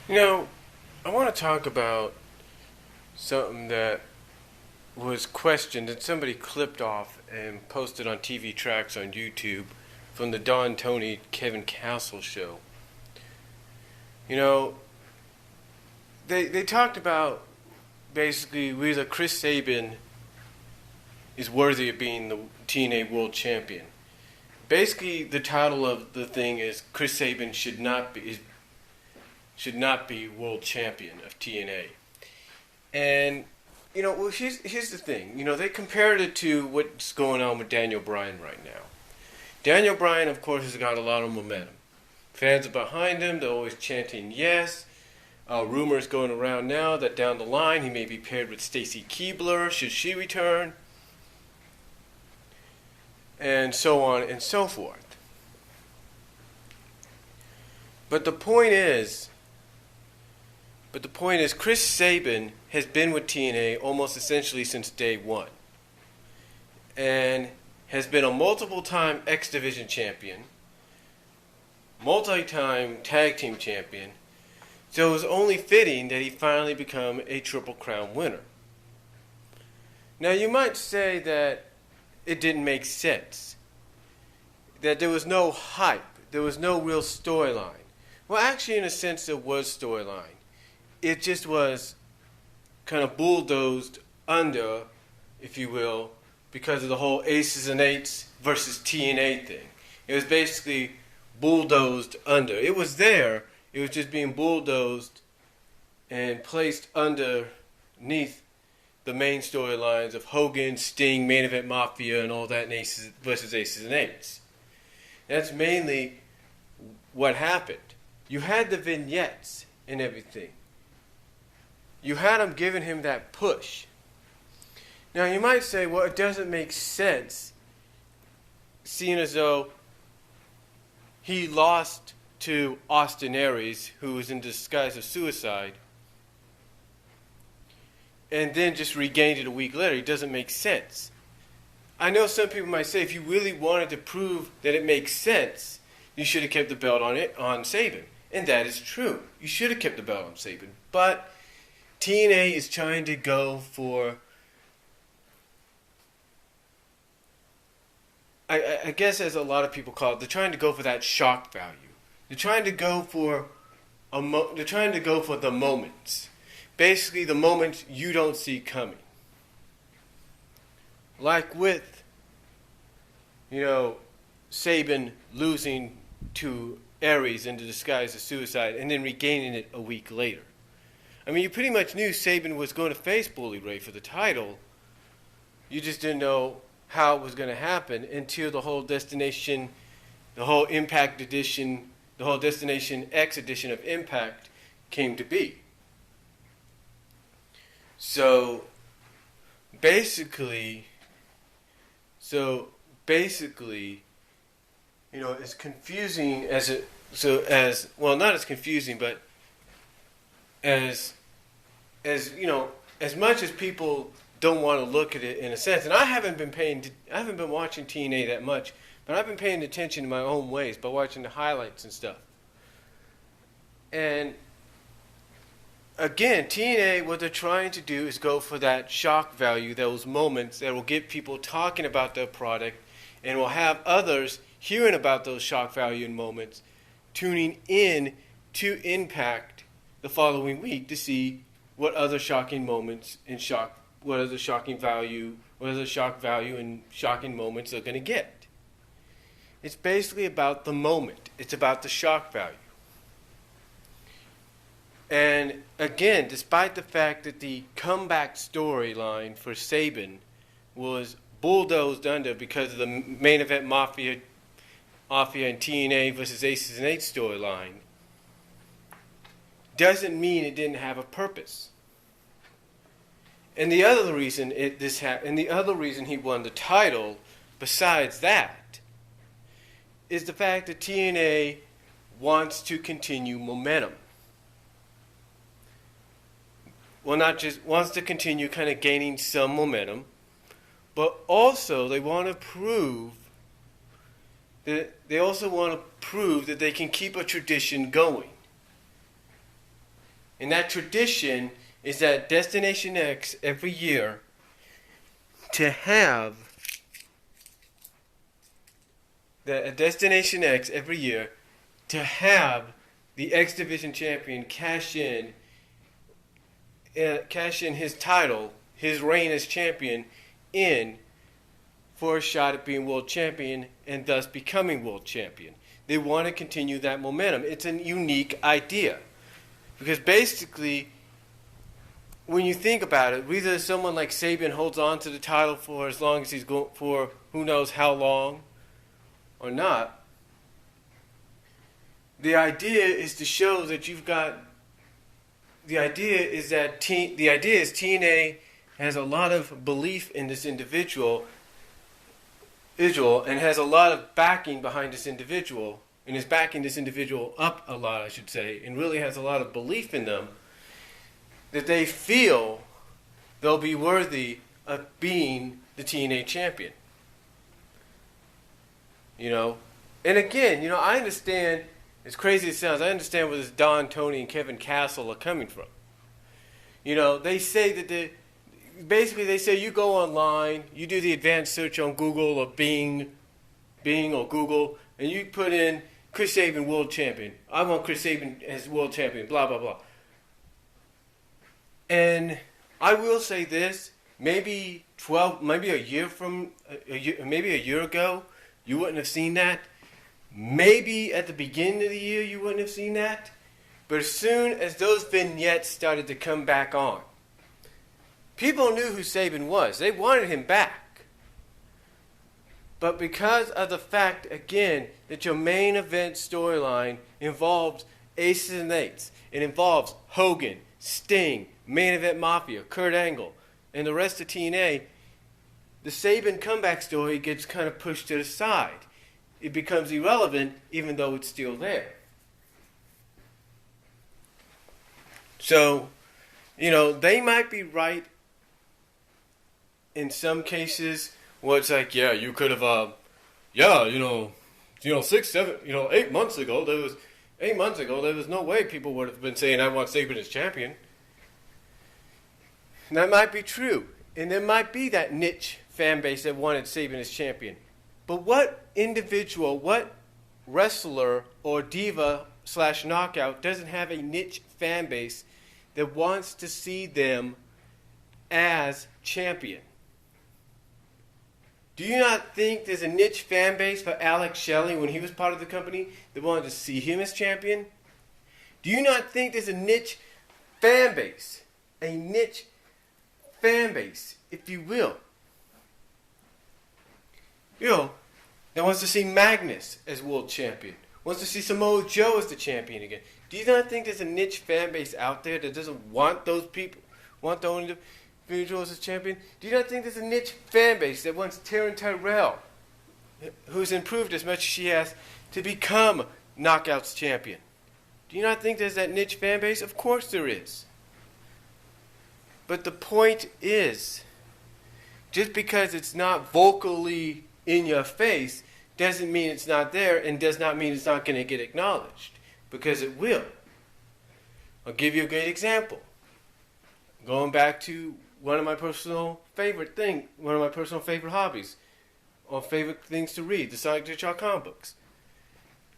You know, I want to talk about something that was questioned and somebody clipped off and posted on TVTrax on YouTube from the Don Tony Kevin Castle show. You know, they talked about basically whether Chris Sabin is worthy of being the TNA World Champion. Basically, the title of the thing is Chris Sabin should not be world champion of TNA. And well, here's the thing. They compared it to what's going on with Daniel Bryan right now. Daniel Bryan, of course, has got a lot of momentum. Fans are behind him. They're always chanting yes. Rumors going around now that down the line he may be paired with Stacy Keibler should she return, and so on and so forth. But the point is, Chris Sabin has been with TNA almost essentially since day one, and has been a multiple-time X Division champion, multi-time tag team champion. So it was only fitting that he finally become a Triple Crown winner. Now you might say that it didn't make sense, that there was no hype, there was no real storyline. Well, actually, in a sense, there was storyline. It just was kind of bulldozed under, if you will, because of the whole Aces and Eights versus TNA thing. It was basically bulldozed under. It was there. It was just being bulldozed and placed underneath the main storylines of Hogan, Sting, Main Event Mafia, and all that, and Aces versus Aces and Eights. That's mainly what happened. You had the vignettes and everything. You had them giving him that push. Now you might say, well, it doesn't make sense, seeing as though he lost to Austin Aries, who was in disguise of suicide, and then just regained it a week later. It doesn't make sense. I know some people might say, if you really wanted to prove that it makes sense, you should have kept the belt on Sabin. And that is true. You should have kept the belt on Sabin. But TNA is trying to go for, I guess as a lot of people call it, they're trying to go for that shock value. They're trying to go for the moments. Basically, the moments you don't see coming. Like with, Sabin losing to Aries in the disguise of suicide and then regaining it a week later. I mean, you pretty much knew Sabin was going to face Bully Ray for the title. You just didn't know how it was going to happen until the whole Destination X edition of Impact came to be. So basically, as confusing as it, not as confusing, but as much as people don't want to look at it in a sense, and I haven't been watching TNA that much, but I've been paying attention in my own ways by watching the highlights and stuff. And again, TNA, what they're trying to do is go for that shock value, those moments that will get people talking about their product, and will have others hearing about those shock value and moments, tuning in to Impact the following week to see what other shocking moments and what other shock value and shocking moments they're going to get. It's basically about the moment. It's about the shock value. And again, despite the fact that the comeback storyline for Sabin was bulldozed under because of the Main Event Mafia and TNA versus Aces and Eights storyline, doesn't mean it didn't have a purpose. And the other reason he won the title, besides that, is the fact that TNA wants to continue momentum. Well, not just wants to continue kind of gaining some momentum, but also they want to prove that they can keep a tradition going. And that tradition is that Destination X every year to have the Destination X every year to have the X Division champion cash in his title, his reign as champion, in for a shot at being world champion and thus becoming world champion. They want to continue that momentum. It's a unique idea. Because basically, when you think about it, whether someone like Sabin holds on to the title for as long as he's going for who knows how long or not, the idea is to show that you've got. The idea is TNA has a lot of belief in this individual, and has a lot of backing behind this individual, and is backing this individual up a lot, I should say, and really has a lot of belief in them, that they feel they'll be worthy of being the TNA champion. You know? And again, you know, I understand, as crazy as it sounds, I understand where this Don, Tony, and Kevin Castle are coming from. You know, they say that basically they say you go online, you do the advanced search on Google or Bing or Google, and you put in Chris Sabin world champion. I want Chris Sabin as world champion, blah, blah, blah. And I will say this, maybe a year ago, you wouldn't have seen that. Maybe at the beginning of the year you wouldn't have seen that. But as soon as those vignettes started to come back on, people knew who Sabin was. They wanted him back. But because of the fact, again, that your main event storyline involves aces and eights, it involves Hogan, Sting, Main Event Mafia, Kurt Angle, and the rest of TNA, the Sabin comeback story gets kind of pushed to the side. It becomes irrelevant even though it's still there. So, you know, they might be right in some cases where it's like, yeah, you could have, 6, 7, 8 months ago, there was no way people would have been saying, I want Sabin as champion. And that might be true. And there might be that niche fan base that wanted Sabin as champion. But what individual, what wrestler or diva/knockout doesn't have a niche fan base that wants to see them as champion? Do you not think there's a niche fan base for Alex Shelley when he was part of the company that wanted to see him as champion? Do you not think there's a niche fan base, if you will, that wants to see Magnus as world champion, wants to see Samoa Joe as the champion again? Do you not think there's a niche fan base out there that doesn't want those people, want the only individuals as champion? Do you not think there's a niche fan base that wants Taryn Tyrell, who's improved as much as she has, to become Knockouts champion? Do you not think there's that niche fan base? Of course there is. But the point is, just because it's not vocally in your face doesn't mean it's not there, and does not mean it's not going to get acknowledged, because it will. I'll give you a great example. Going back to one of my personal favorite hobbies, or favorite things to read, the Sonic the Hedgehog comic books.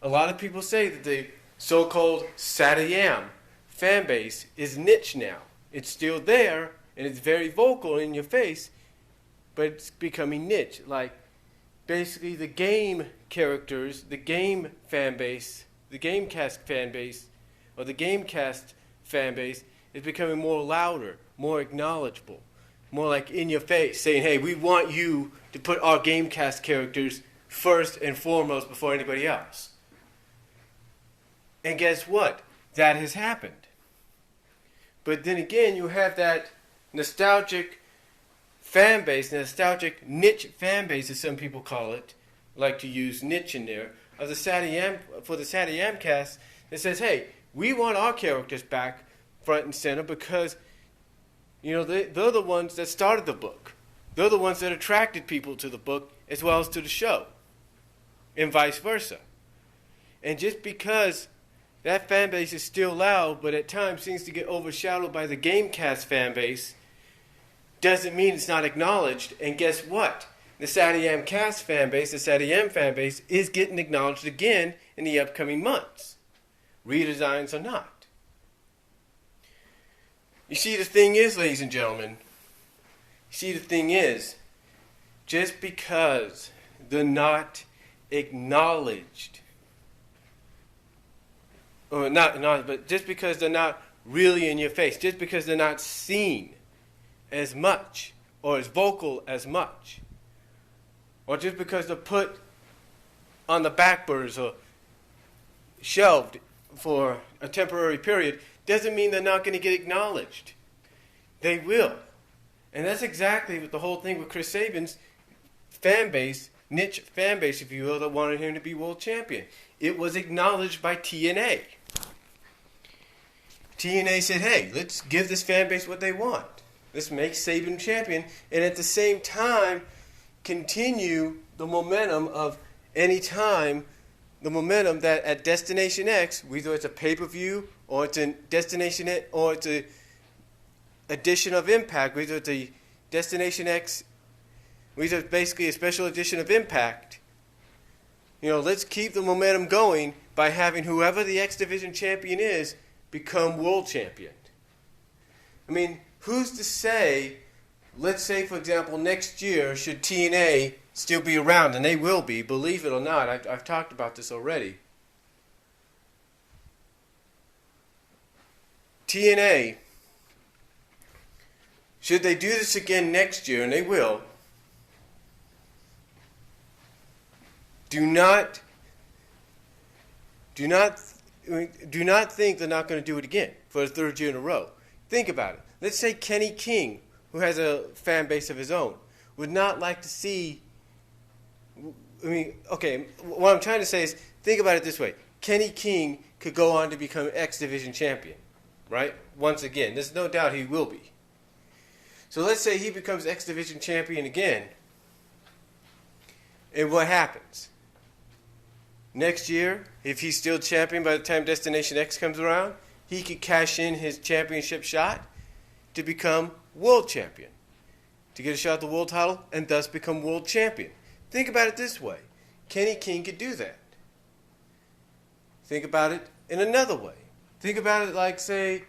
A lot of people say that the so-called Satayam fan base is niche now. It's still there, and it's very vocal in your face, but it's becoming niche. Like, basically the game characters, the game fan base, the Gamecast fan base, or the Gamecast fan base is becoming more louder, more acknowledgeable, more like in your face, saying, hey, we want you to put our Gamecast characters first and foremost before anybody else. And guess what? That has happened. But then again, you have that nostalgic fan base, nostalgic niche fan base, as some people call it, like to use niche in there, of the Satayam cast that says, hey, we want our characters back front and center because, they're the ones that started the book. They're the ones that attracted people to the book as well as to the show, and vice versa. And just because that fan base is still loud, but at times seems to get overshadowed by the Gamecast fan base, doesn't mean it's not acknowledged. And guess what? The Saddam Cast fan base, the Saddam fan base, is getting acknowledged again in the upcoming months, redesigns or not. You see, the thing is, ladies and gentlemen, just because they're not acknowledged, but just because they're not really in your face, just because they're not seen as much or as vocal as much, or just because they're put on the back burners or shelved for a temporary period, doesn't mean they're not going to get acknowledged. They will. And that's exactly what the whole thing with Chris Sabin's fan base, niche fan base, if you will, that wanted him to be world champion. It was acknowledged by TNA. TNA said, hey, let's give this fan base what they want. Let's make Sabin champion, and at the same time, continue the momentum of any time, the momentum that at Destination X, whether it's a pay-per-view or it's a Destination X, or it's a edition of Impact, whether it's a Destination X, whether it's basically a special edition of Impact. Let's keep the momentum going by having whoever the X Division champion is become world champion. I mean, who's to say, let's say, for example, next year, should TNA still be around, and they will be, believe it or not, I've talked about this already. TNA, should they do this again next year, and they will, do not think they're not going to do it again for the third year in a row. Think about it. Let's say Kenny King, who has a fan base of his own, would not like to see... what I'm trying to say is, think about it this way. Kenny King could go on to become X Division champion, right? Once again. There's no doubt he will be. So let's say he becomes X Division champion again. And what happens? Next year, if he's still champion by the time Destination X comes around, he could cash in his championship shot to become world champion, to get a shot at the world title, and thus become world champion. Think about it this way. Kenny King could do that. Think about it in another way. Think about it like, say,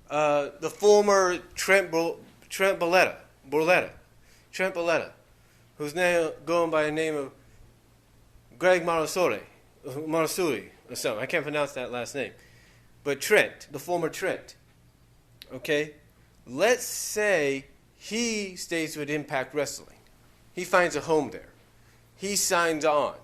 the former Trent Barletta, who's now going by the name of Greg Marasuri or something. I can't pronounce that last name. But Trent, the former Trent. Okay? Let's say he stays with Impact Wrestling. He finds a home there. He signs on.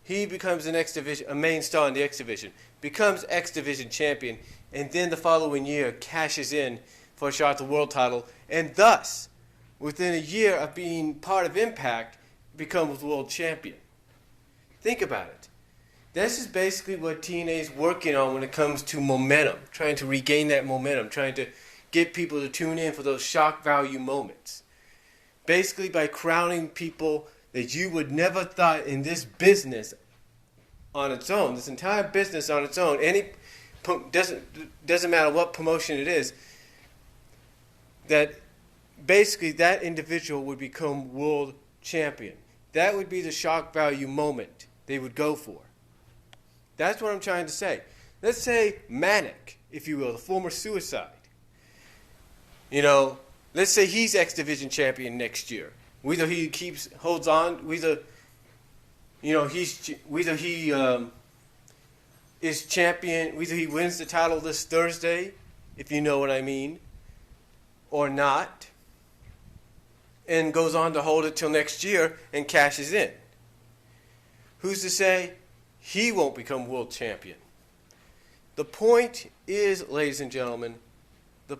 He becomes an X Division, a main star in the X Division, becomes X Division champion, and then the following year cashes in for a shot at the world title, and thus, within a year of being part of Impact, becomes world champion. Think about it. This is basically what TNA is working on when it comes to momentum, trying to regain that momentum, trying to get people to tune in for those shock value moments. Basically by crowning people that you would never thought in this business on its own, this entire business on its own, doesn't matter what promotion it is, that basically that individual would become world champion. That would be the shock value moment they would go for. That's what I'm trying to say. Let's say Manic, if you will, the former Suicide. Let's say he's X Division champion next year. Whether he holds on, whether he is champion, whether he wins the title this Thursday, if you know what I mean, or not, and goes on to hold it till next year and cashes in. Who's to say he won't become world champion? The point is, ladies and gentlemen, the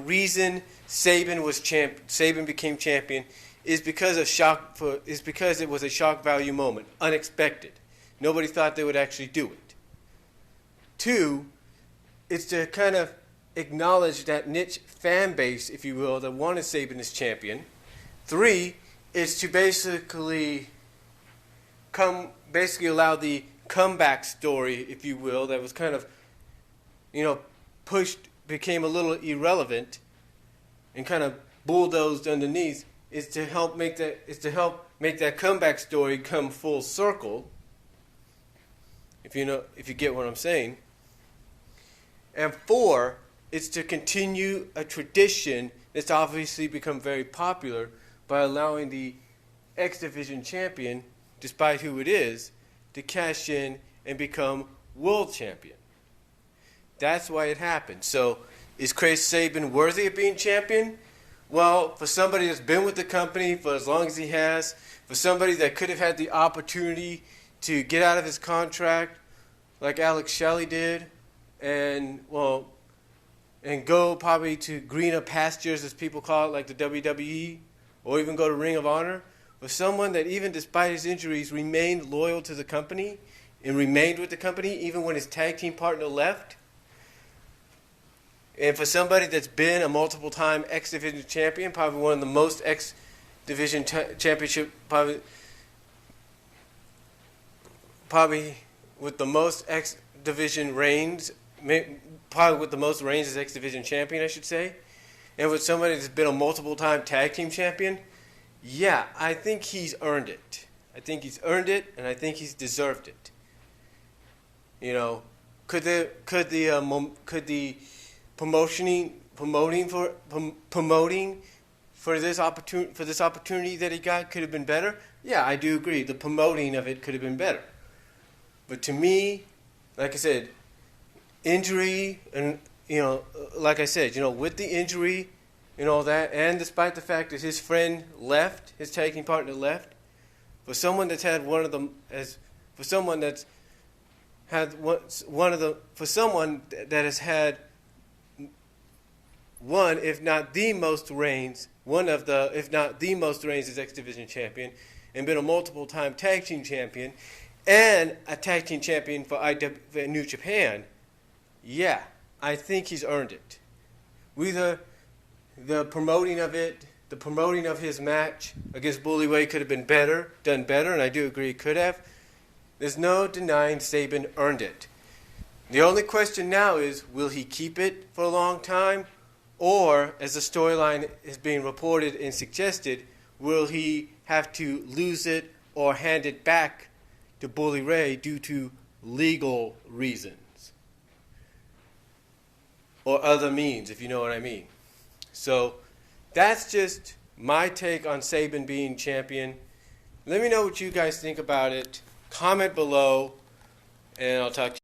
reason Sabin became champion is because it was a shock value moment, unexpected. Nobody thought they would actually do it. 2, it's to kind of acknowledge that niche fan base, if you will, that wanted Sabin as champion. 3, is to basically basically allowed the comeback story, if you will, that was kind of, pushed, became a little irrelevant, and kind of bulldozed underneath, is to help make that comeback story come full circle. If you get what I'm saying. And 4, it's to continue a tradition that's obviously become very popular by allowing the X Division champion, despite who it is, to cash in and become world champion. That's why it happened. So, is Chris Sabin worthy of being champion? Well, for somebody that's been with the company for as long as he has, for somebody that could have had the opportunity to get out of his contract like Alex Shelley did, and go probably to greener pastures, as people call it, like the WWE, or even go to Ring of Honor, for someone that even despite his injuries remained loyal to the company and remained with the company even when his tag team partner left, and for somebody that's been a multiple-time X Division champion, probably one of the most X Division championship, probably with the most X Division reigns, probably with the most reigns as X Division champion, I should say, and with somebody that's been a multiple-time tag team champion, yeah, I think he's earned it. I think he's earned it, and I think he's deserved it. Could the promoting for this opportunity that he got could have been better? Yeah, I do agree. The promoting of it could have been better. But to me, like I said, injury and like I said, with the injury and all that, and despite the fact that his friend left, his tag team partner left, for someone that has had one, if not the most reigns, as X Division champion, and been a multiple-time tag team champion, and a tag team champion for New Japan, yeah, I think he's earned it. The promoting of his match against Bully Ray could have been done better, and I do agree it could have. There's no denying Sabin earned it. The only question now is, will he keep it for a long time? Or, as the storyline is being reported and suggested, will he have to lose it or hand it back to Bully Ray due to legal reasons? Or other means, if you know what I mean. So, that's just my take on Sabin being champion. Let me know what you guys think about it. Comment below, and I'll talk to you.